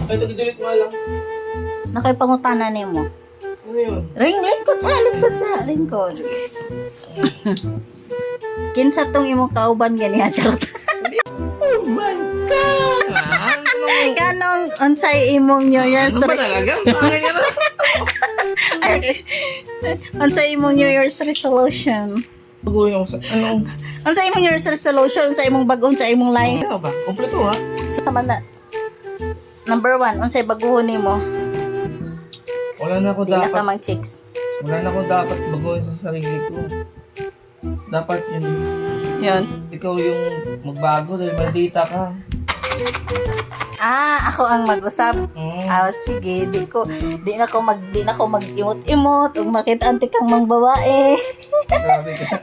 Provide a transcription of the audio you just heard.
Ay, nag-delete mo lang. Nakipangutana nimo. Ano yun? Lingkod sa lingkod. Kinsa tong imong kauban ganiya charot. Oh my God! Kanong unsay imong New Year's Ano ba talaga? Bakit yan? unsay imong New Year's resolution? Baguhin ako sa... Ano? Unsay imong New Year's resolution sa imong bag-on sa imong life? Ano ba? Kompleto ha? Sa man na. Number 1, unsay baguhon nimo? Wala na ako Di na ka dapat... mang chicks. Wala na ako dapat baguhin sa sarili ko. Dapat yun... Yun. Ikaw yung magbago dahil maldita ka. Ako ang mag-usap. Sige, di na ko mag-imot-imot ug makita anti kang mang babae. Grabe ka.